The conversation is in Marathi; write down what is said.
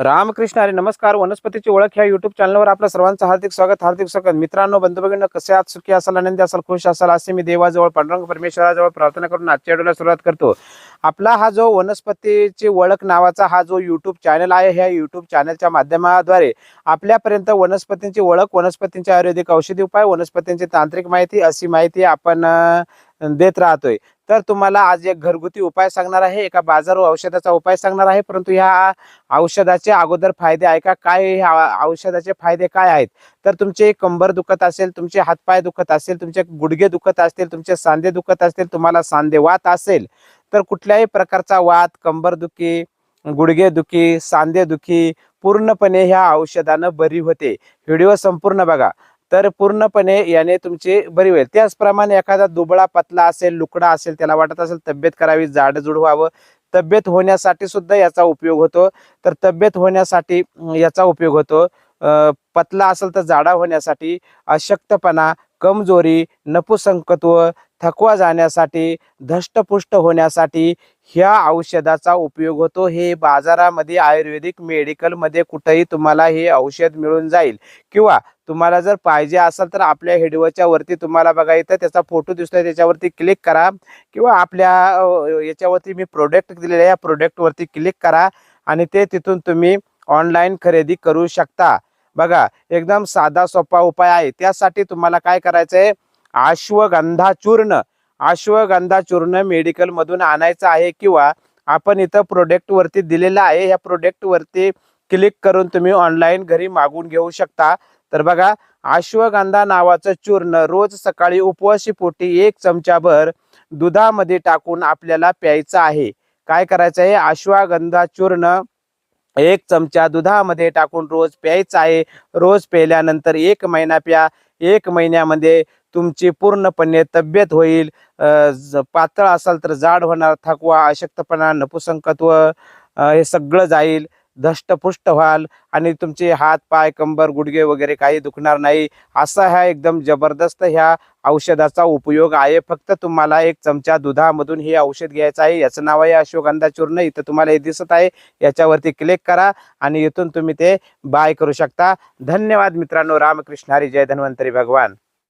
रामकृष्ण हरी. नमस्कार. वनस्पतीची ओळख ह्या युट्यूब चॅनलवर आपलं सर्वांचं हार्दिक स्वागत. मित्रांनो, बंधू भगिनींनो, कसे आहात? सुखी असाल, आनंदी असाल, खुश असाल असे मी देवाजवळ, पांडुरंग परमेश्वराजवळ प्रार्थना करून आजच्या व्हिडिओला सुरुवात करतो. आपला हा जो वनस्पतीची ओळख नावाचा हा जो युट्यूब चॅनल आहे, ह्या युट्यूब चॅनलच्या माध्यमाद्वारे आपल्यापर्यंत वनस्पतींची ओळख, वनस्पतींचे आयुर्वेदिक औषधी उपाय, वनस्पतींची तांत्रिक माहिती अशी माहिती आपण देत राहतोय. तर तुम्हाला आज एक घरगुती उपाय सांगणार आहे, एका बाजार औषधाचा उपाय सांगणार आहे. परंतु ह्या औषधाचे अगोदर फायदे ऐका. काय औषधाचे फायदे काय आहेत? तर तुमचे कंबर दुखत असेल, तुमचे हातपाय दुखत असेल, तुमचे गुडघे दुखत असतील, तुमचे सांधे दुखत असतील, तुम्हाला सांधेवात असेल, तर कुठल्याही प्रकारचा वात, कंबरदुखी, गुडघेदुखी, सांधेदुखी पूर्णपणे ह्या औषधानं बरी होते. व्हिडिओ संपूर्ण बघा, तर पूर्णपणे याने तुमची बरी होईल. त्याचप्रमाणे एखादा दुबळा पतला असेल, लुकडा असेल, त्याला वाटत असेल तब्येत करावी, जाडजूड व्हावं, तब्येत होण्यासाठी सुद्धा याचा उपयोग होतो. तर तब्येत होण्यासाठी याचा उपयोग होतो. पतला असेल तर जाडा होण्यासाठी, अशक्तपणा, कमजोरी, नपुसंकत्व, थकवा जाण्यासाठी, धष्टपुष्ट होण्यासाठी ह्या औषधाचा उपयोग होतो. हे बाजारामध्ये आयुर्वेदिक मेडिकलमध्ये कुठेही तुम्हाला हे औषध मिळून जाईल. किंवा तुम्हाला जर पाहिजे असेल तर आपल्या व्हिडिओच्या वरती तुम्हाला बघा, इथं त्याचा फोटो दिसतोय, त्याच्यावरती क्लिक करा. किंवा आपल्या याच्यावरती मी प्रोडक्ट दिलेले, या प्रोडक्टवरती क्लिक करा आणि ते तिथून तुम्ही ऑनलाईन खरेदी करू शकता. बघा, एकदम साधा सोपा उपाय आहे. त्यासाठी तुम्हाला काय करायचं आहे? अश्वगंधा चूर्ण मेडिकल मधून आणायचं आहे, किंवा आपण इथं प्रोडक्ट वरती दिलेला आहे, या प्रोडक्ट वरती क्लिक करून तुम्ही ऑनलाईन घरी मागवून घेऊ शकता. तर बघा, अश्वगंधा नावाचं चूर्ण रोज सकाळी उपवासी पोटी 1 चमचाभर दुधामध्ये टाकून आपल्याला प्यायचं आहे. काय करायचं आहे? अश्वगंधा चूर्ण 1 चमचा दुधामध्ये टाकून रोज प्यायचं आहे. रोज प्यायल्यानंतर 1 महिना प्या. 1 महिन्यामध्ये तुमची पूर्णपणे तब्येत होईल. पातळ असाल तर जाड होणार, थकवा, अशक्तपणा, नपुसंकत्व हे सगळं जाईल. धष्टपुष्ट व्हाल आणि तुमचे हात, पाय, कंबर, गुडघे वगैरे काही दुखणार नाही. असा हा एकदम जबरदस्त ह्या औषधाचा उपयोग आहे. फक्त तुम्हाला 1 चमचा दुधामधून हे औषध घ्यायचं आहे. याचं नाव आहे अश्वगंधा चूर्ण. इथं तुम्हाला हे दिसत आहे, याच्यावरती क्लिक करा आणि इथून तुम्ही ते बाय करू शकता. धन्यवाद मित्रांनो. रामकृष्ण हरी. जय धन्वंतरी भगवान.